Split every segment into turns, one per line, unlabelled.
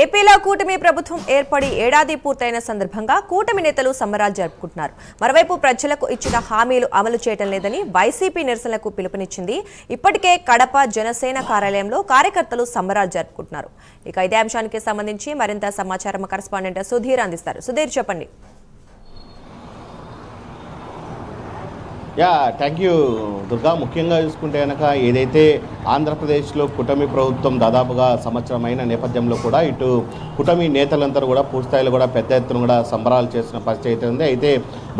ఏపీలో కూటమి ప్రభుత్వం ఏర్పడి ఏడాది పూర్తయిన సందర్భంగా కూటమి నేతలు సంబరాలు జరుపుకుంటున్నారు. మరోవైపు ప్రజలకు ఇచ్చిన హామీలు అమలు చేయడం లేదని వైసీపీ నిరసనలకు పిలుపునిచ్చింది. ఇప్పటికే కడప జనసేన కార్యాలయంలో కార్యకర్తలు సంబరాలు జరుపుకుంటున్నారు. ఇక ఇదే అంశానికి సంబంధించి మరింత సమాచారం కరెస్పాండెంట్ సుధీర్ అందిస్తారు. సుధీర్, చెప్పండి.
Thank you Durga. ముఖ్యంగా చూసుకుంటే కనుక ఏదైతే ఆంధ్రప్రదేశ్లో కూటమి ప్రభుత్వం దాదాపుగా సంవత్సరమైన నేపథ్యంలో కూడా ఇటు కూటమి నేతలందరూ కూడా పూర్తిస్థాయిలో కూడా పెద్ద ఎత్తున కూడా సంబరాలు చేస్తున్న పరిస్థితి అయితే ఉంది. అయితే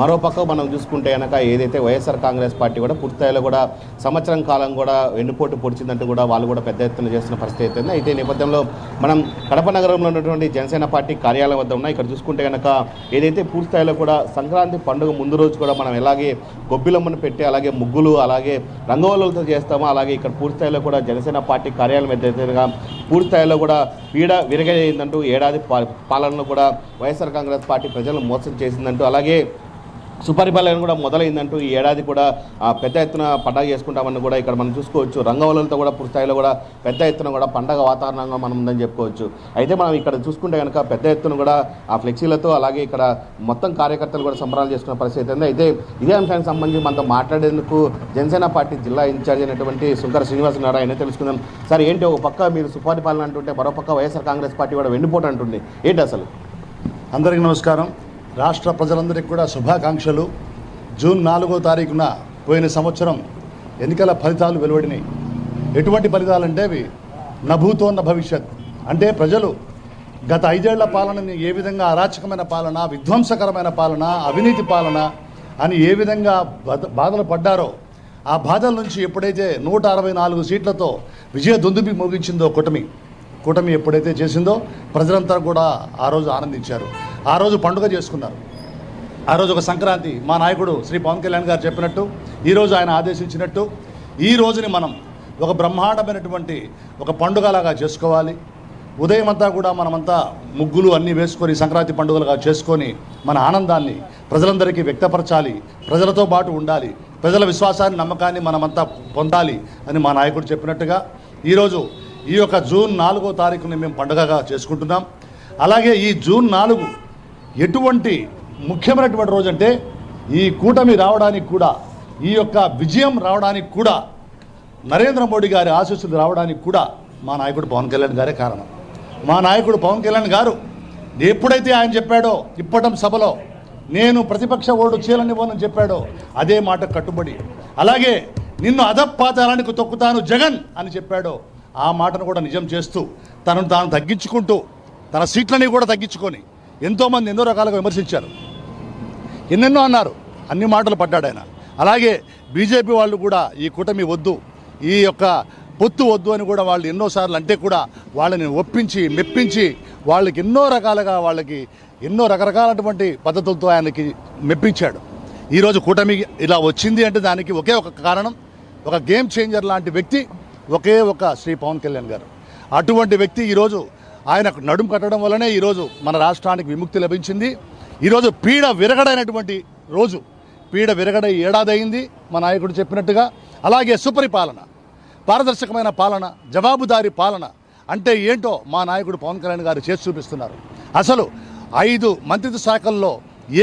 మరోపక్క మనం చూసుకుంటే కనుక ఏదైతే వైఎస్ఆర్ కాంగ్రెస్ పార్టీ కూడా పూర్తిస్థాయిలో కూడా సంవత్సరం కాలం కూడా వెన్నుపోటు పొడిచిందంటూ కూడా వాళ్ళు కూడా పెద్ద ఎత్తున చేస్తున్న పరిస్థితి అయితే ఉంది. అయితే ఈ నేపథ్యంలో మనం కడప నగరంలో ఉన్నటువంటి జనసేన పార్టీ కార్యాలయం వద్ద ఉన్నాయి. ఇక్కడ చూసుకుంటే కనుక ఏదైతే పూర్తిస్థాయిలో కూడా సంక్రాంతి పండుగ ముందు రోజు కూడా మనం ఎలాగే గొబ్బిలమ్మను పెట్టి అలాగే ముగ్గులు అలాగే రంగవల్లులతో చేస్తామో అలాగే ఇక్కడ పూర్తిస్థాయిలో కూడా జనసేన పార్టీ కార్యాలయం ఎదురుగా పూర్తిస్థాయిలో కూడా పీడ విరగైందంటూ ఏడాది పాలనలో కూడా వైఎస్ఆర్ కాంగ్రెస్ పార్టీ ప్రజలను మోసం చేసిందంటూ అలాగే సుపరిపాలన కూడా మొదలైందంటూ ఈ ఏడాది కూడా పెద్ద ఎత్తున పండగ చేసుకుంటామని కూడా ఇక్కడ మనం చూసుకోవచ్చు. రంగవల్లులతో కూడా పూర్తిస్థాయిలో కూడా పెద్ద ఎత్తున కూడా పండగ వాతావరణంగా మనం ఉందని చెప్పుకోవచ్చు. అయితే మనం ఇక్కడ చూసుకుంటే కనుక పెద్ద ఎత్తున కూడా ఆ ఫ్లెక్సీలతో అలాగే ఇక్కడ మొత్తం కార్యకర్తలు కూడా సంబరాలు చేసుకున్న పరిస్థితి ఉంది. అయితే ఇదే అంశానికి సంబంధించి మనతో మాట్లాడేందుకు జనసేన పార్టీ జిల్లా ఇన్ఛార్జ్ అయినటువంటి సుంకర శ్రీనివాస్ ఉన్నారు. ఆయన తెలుసుకుందాం. సార్, ఏంటి ఒక పక్క మీరు సుపరిపాలన అంటుంటే మరోపక్క వైఎస్ఆర్ కాంగ్రెస్ పార్టీ కూడా వెన్నుపోటు అంటుంది, ఏంటి అసలు?
అందరికీ నమస్కారం. రాష్ట్ర ప్రజలందరికీ కూడా శుభాకాంక్షలు. జూన్ 4వ తారీఖున పోయిన సంవత్సరం ఎన్నికల ఫలితాలు వెలువడినాయి. ఎటువంటి ఫలితాలంటే అవి నభూతో న భవిష్యత్. అంటే ప్రజలు గత 5 ఏళ్ల పాలనని ఏ విధంగా అరాచకమైన పాలన, విధ్వంసకరమైన పాలన, అవినీతి పాలన అని ఏ విధంగా బాధలు పడ్డారో ఆ బాధల నుంచి ఎప్పుడైతే 164 సీట్లతో విజయ దుందుబి మోగించిందో కూటమి ఎప్పుడైతే చేసిందో ప్రజలంతా కూడా ఆ రోజు ఆనందించారు. ఆ రోజు పండుగ చేసుకున్నారు. ఆ రోజు ఒక సంక్రాంతి. మా నాయకుడు శ్రీ పవన్ కళ్యాణ్ గారు చెప్పినట్టు, ఈరోజు ఆయన ఆదేశించినట్టు ఈ రోజుని మనం ఒక బ్రహ్మాండమైనటువంటి ఒక పండుగలాగా చేసుకోవాలి. ఉదయం అంతా కూడా మనమంతా ముగ్గులు అన్నీ వేసుకొని సంక్రాంతి పండుగలుగా చేసుకొని మన ఆనందాన్ని ప్రజలందరికీ వ్యక్తపరచాలి, ప్రజలతో పాటు ఉండాలి, ప్రజల విశ్వాసాన్ని నమ్మకాన్ని మనమంతా పొందాలి అని మా నాయకుడు చెప్పినట్టుగా ఈరోజు ఈ యొక్క జూన్ 4వ తారీఖుని మేము పండుగగా చేసుకుంటున్నాం. అలాగే ఈ జూన్ 4 ఎటువంటి ముఖ్యమైనటువంటి రోజు అంటే ఈ కూటమి రావడానికి కూడా, ఈ యొక్క విజయం రావడానికి కూడా, నరేంద్ర మోడీ గారి ఆశీస్సులు రావడానికి కూడా మా నాయకుడు పవన్ కళ్యాణ్ గారే కారణం. మా నాయకుడు పవన్ కళ్యాణ్ గారు ఎప్పుడైతే ఆయన చెప్పాడో ఇప్పటం సభలో నేను ప్రతిపక్ష ఓటు చీలనివ్వనని చెప్పాడో అదే మాట కట్టుబడి, అలాగే నిన్ను అధపాతాళానికి తొక్కుతాను జగన్ అని చెప్పాడో ఆ మాటను కూడా నిజం చేస్తూ తనను తాను తగ్గించుకుంటూ తన సీట్లని కూడా తగ్గించుకొని ఎంతోమంది ఎన్నో రకాలుగా విమర్శించారు, ఎన్నెన్నో అన్నారు, అన్ని మాటలు పడ్డాడు ఆయన. అలాగే బీజేపీ వాళ్ళు కూడా ఈ కూటమి వద్దు, ఈ యొక్క పొత్తు వద్దు అని కూడా వాళ్ళు ఎన్నోసార్లు అంటే కూడా వాళ్ళని ఒప్పించి మెప్పించి వాళ్ళకి ఎన్నో రకరకాలటువంటి పద్ధతులతో ఆయనకి మెప్పించాడు. ఈరోజు కూటమి ఇలా వచ్చింది అంటే దానికి ఒకే ఒక కారణం, ఒక గేమ్ చేంజర్ లాంటి వ్యక్తి ఒకే ఒక శ్రీ పవన్ కళ్యాణ్ గారు. అటువంటి వ్యక్తి ఈరోజు ఆయనకు నడుము కట్టడం వల్లనే ఈరోజు మన రాష్ట్రానికి విముక్తి లభించింది. ఈరోజు పీడ విరగడైనటువంటి రోజు, పీడ విరగడ ఏడాది అయింది మా నాయకుడు చెప్పినట్టుగా. అలాగే సుపరిపాలన, పారదర్శకమైన పాలన, జవాబుదారీ పాలన అంటే ఏంటో మా నాయకుడు పవన్ కళ్యాణ్ గారు చేసి చూపిస్తున్నారు. అసలు 5 మంత్రిత్వ శాఖల్లో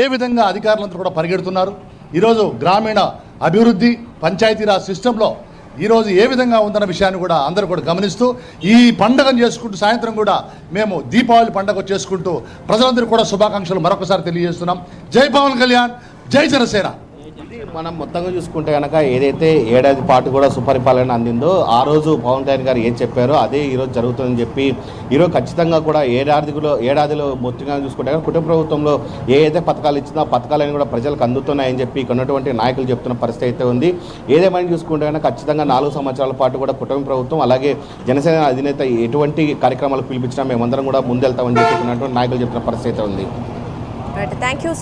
ఏ విధంగా అధికారులంతా కూడా పరిగెడుతున్నారు. ఈరోజు గ్రామీణ అభివృద్ధి, పంచాయతీరాజ్ సిస్టంలో ఈరోజు ఏ విధంగా ఉందన్న విషయాన్ని కూడా అందరూ కూడా గమనిస్తూ ఈ పండుగను చేసుకుంటూ సాయంత్రం కూడా మేము దీపావళి పండుగ చేసుకుంటూ ప్రజలందరూ కూడా శుభాకాంక్షలు మరొకసారి తెలియజేస్తున్నాం. జై పవన్ కళ్యాణ్, జై జనసేన.
మనం మొత్తంగా చూసుకుంటే కనుక ఏదైతే ఏడాది పాటు కూడా సుపరిపాలన అందిందో ఆ రోజు పవన్ కళ్యాణ్ గారు ఏం చెప్పారో అదే ఈరోజు జరుగుతుందని చెప్పి ఈరోజు ఖచ్చితంగా కూడా ఏడాదిలో మొత్తంగా చూసుకుంటే కనుక కుటుంబ ప్రభుత్వంలో ఏదైతే పథకాలు ఇచ్చిందో ఆ పథకాలన్నీ కూడా ప్రజలకు అందుతున్నాయని చెప్పి ఇక్కడ ఉన్నటువంటి నాయకులు చెప్తున్న పరిస్థితి అయితే ఉంది. ఏదేమైనా చూసుకుంటే కనుక ఖచ్చితంగా 4 సంవత్సరాల పాటు కూడా కుటుంబ ప్రభుత్వం అలాగే జనసేన అధినేత ఎటువంటి కార్యక్రమాలు పిలిపించినా మేమందరం కూడా ముందెళ్తామని చెప్పి నాయకులు చెప్తున్న పరిస్థితి అయితే ఉంది.
Thank you.